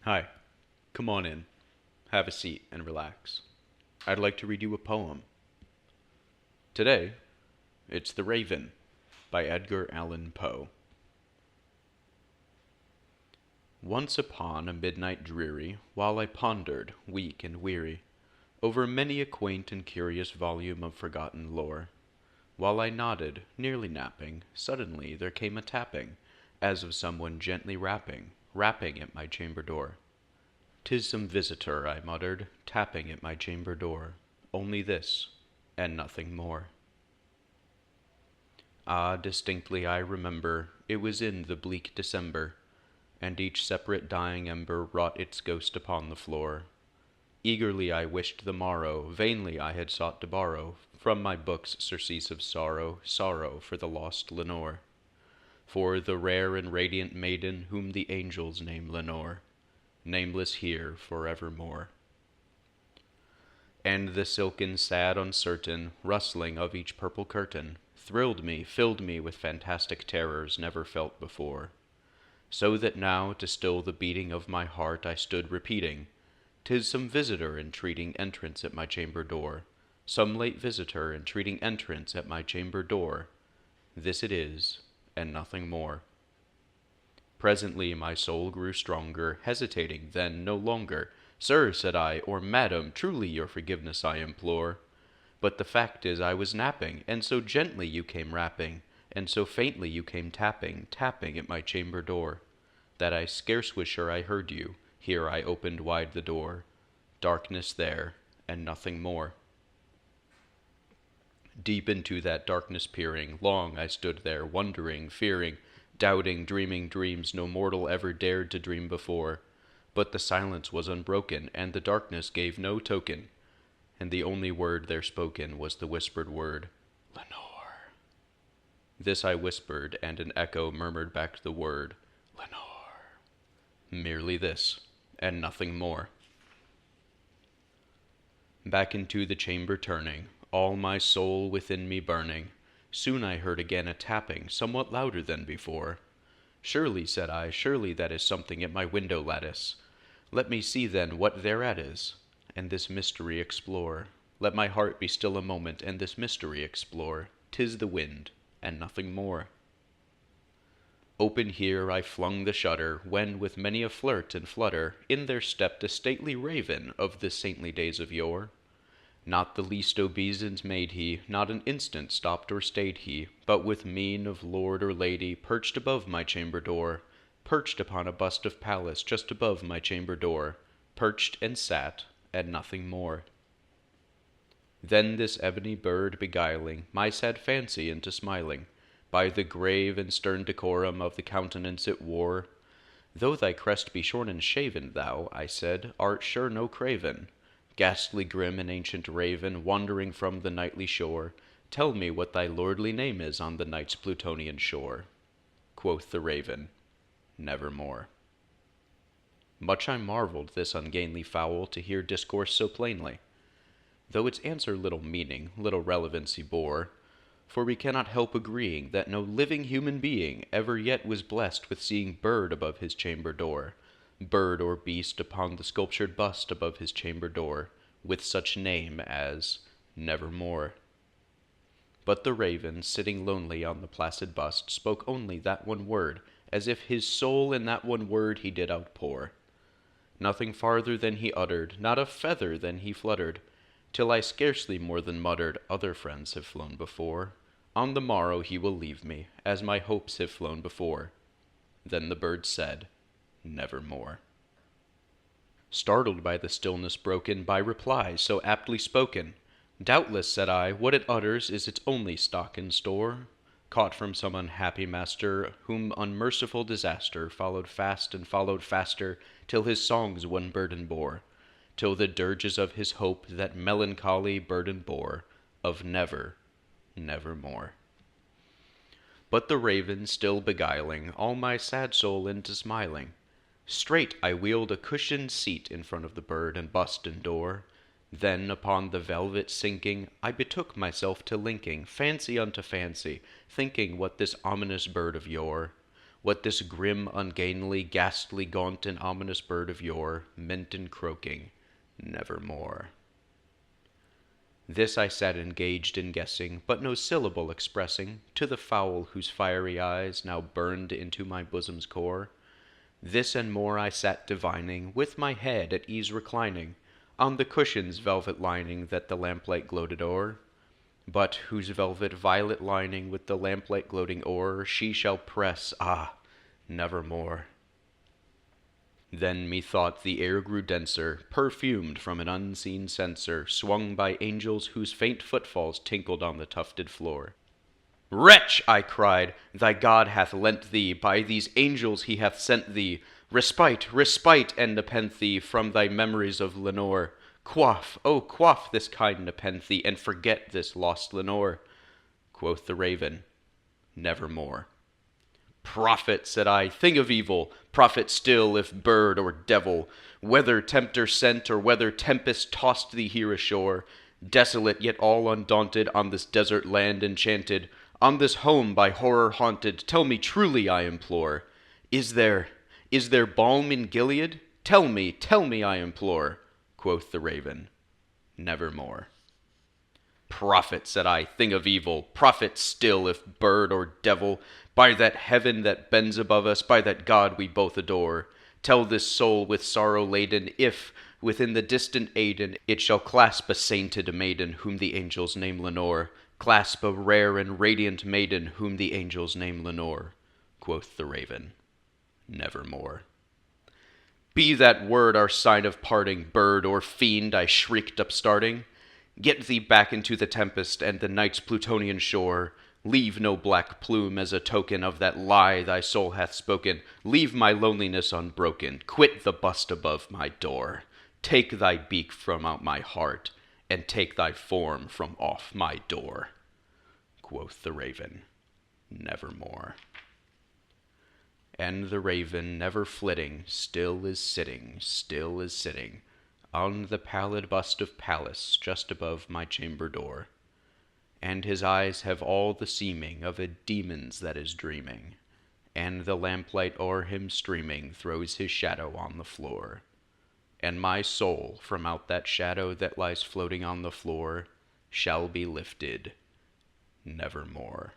Hi, come on in, have a seat, and relax. I'd like to read you a poem. Today, it's The Raven by Edgar Allan Poe. Once upon a midnight dreary, while I pondered, weak and weary, over many a quaint and curious volume of forgotten lore, while I nodded, nearly napping, suddenly there came a tapping, as of someone gently rapping at my chamber door. "'Tis some visitor," I muttered, tapping at my chamber door. Only this, and nothing more. Ah, distinctly I remember, it was in the bleak December, and each separate dying ember wrought its ghost upon the floor. Eagerly I wished the morrow, vainly I had sought to borrow from my books surcease of sorrow, sorrow for the lost Lenore, for the rare and radiant maiden whom the angels name Lenore, nameless here forevermore. And the silken, sad, uncertain rustling of each purple curtain thrilled me, filled me with fantastic terrors never felt before, so that now, to still the beating of my heart, I stood repeating, "'Tis some visitor entreating entrance at my chamber door, some late visitor entreating entrance at my chamber door. This it is, and nothing more." Presently my soul grew stronger, hesitating then no longer. "Sir," said I, "or madam, truly your forgiveness I implore. But the fact is I was napping, and so gently you came rapping, and so faintly you came tapping, tapping at my chamber door, that I scarce was sure I heard you. Here I opened wide the door. Darkness there, and nothing more." Deep into that darkness peering, long I stood there, wondering, fearing, doubting, dreaming dreams no mortal ever dared to dream before. But the silence was unbroken, and the darkness gave no token, and the only word there spoken was the whispered word, "Lenore." This I whispered, and an echo murmured back the word, "Lenore." Merely this, and nothing more. Back into the chamber turning, all my soul within me burning, soon I heard again a tapping, somewhat louder than before. "Surely," said I, "surely that is something at my window lattice. Let me see then what thereat is, and this mystery explore. Let my heart be still a moment, and this mystery explore. 'Tis the wind, and nothing more." Open here I flung the shutter, when with many a flirt and flutter in there stepped a stately raven of the saintly days of yore. Not the least obeisance made he, not an instant stopped or stayed he, but with mien of lord or lady perched above my chamber door, perched upon a bust of Pallas just above my chamber door, perched and sat, and nothing more. Then this ebony bird beguiling my sad fancy into smiling, by the grave and stern decorum of the countenance it wore, "Though thy crest be shorn and shaven, thou," I said, "art sure no craven, ghastly grim and ancient raven, wandering from the nightly shore. Tell me what thy lordly name is on the night's Plutonian shore." Quoth the raven, "Nevermore." Much I marveled this ungainly fowl to hear discourse so plainly, though its answer little meaning, little relevancy bore, for we cannot help agreeing that no living human being ever yet was blessed with seeing bird above his chamber door, bird or beast upon the sculptured bust above his chamber door, with such name as Nevermore. But the raven, sitting lonely on the placid bust, spoke only that one word, as if his soul in that one word he did outpour. Nothing farther than he uttered, not a feather than he fluttered, till I scarcely more than muttered, "Other friends have flown before. On the morrow he will leave me, as my hopes have flown before." Then the bird said, "Nevermore." Startled by the stillness broken by reply so aptly spoken, "Doubtless," said I, "what it utters is its only stock and store, caught from some unhappy master, whom unmerciful disaster followed fast and followed faster, till his songs one burden bore, till the dirges of his hope that melancholy burden bore, of never, nevermore." But the raven, still beguiling all my sad soul into smiling, straight I wheeled a cushioned seat in front of the bird and bust and door. Then upon the velvet sinking, I betook myself to linking fancy unto fancy, thinking what this ominous bird of yore, what this grim, ungainly, ghastly, gaunt, and ominous bird of yore meant in croaking, nevermore. This I sat engaged in guessing, but no syllable expressing, to the fowl whose fiery eyes now burned into my bosom's core. This and more I sat divining, with my head at ease reclining, on the cushion's velvet lining that the lamplight gloated o'er. But whose velvet violet lining with the lamplight gloating o'er she shall press, nevermore. Then methought the air grew denser, perfumed from an unseen censer, swung by angels whose faint footfalls tinkled on the tufted floor. "Wretch!" I cried, "thy God hath lent thee, by these angels he hath sent thee, respite, respite, and nepenthe, from thy memories of Lenore. Quaff, oh quaff this kind nepenthe, and forget this lost Lenore." Quoth the raven, "Nevermore." "Prophet," said I, "thing of evil, prophet still, if bird or devil, whether tempter sent or whether tempest tossed thee here ashore, desolate yet all undaunted, on this desert land enchanted, on this home by horror haunted, tell me truly, I implore, is there balm in Gilead? Tell me, I implore." Quoth the raven, "Nevermore." "Prophet," said I, "thing of evil, prophet still, if bird or devil, by that heaven that bends above us, by that God we both adore, tell this soul with sorrow laden, if, within the distant Aidenn, it shall clasp a sainted maiden, whom the angels name Lenore, clasp a rare and radiant maiden, whom the angels name Lenore." Quoth the raven, "Nevermore." "Be that word our sign of parting, bird or fiend," I shrieked upstarting. "Get thee back into the tempest and the night's Plutonian shore. Leave no black plume as a token of that lie thy soul hath spoken. Leave my loneliness unbroken. Quit the bust above my door. Take thy beak from out my heart, and take thy form from off my door." Quoth the raven, "Nevermore." And the raven, never flitting, still is sitting, on the pallid bust of Pallas, just above my chamber door. And his eyes have all the seeming of a demon's that is dreaming, and the lamplight o'er him streaming throws his shadow on the floor. And my soul, from out that shadow that lies floating on the floor, shall be lifted nevermore.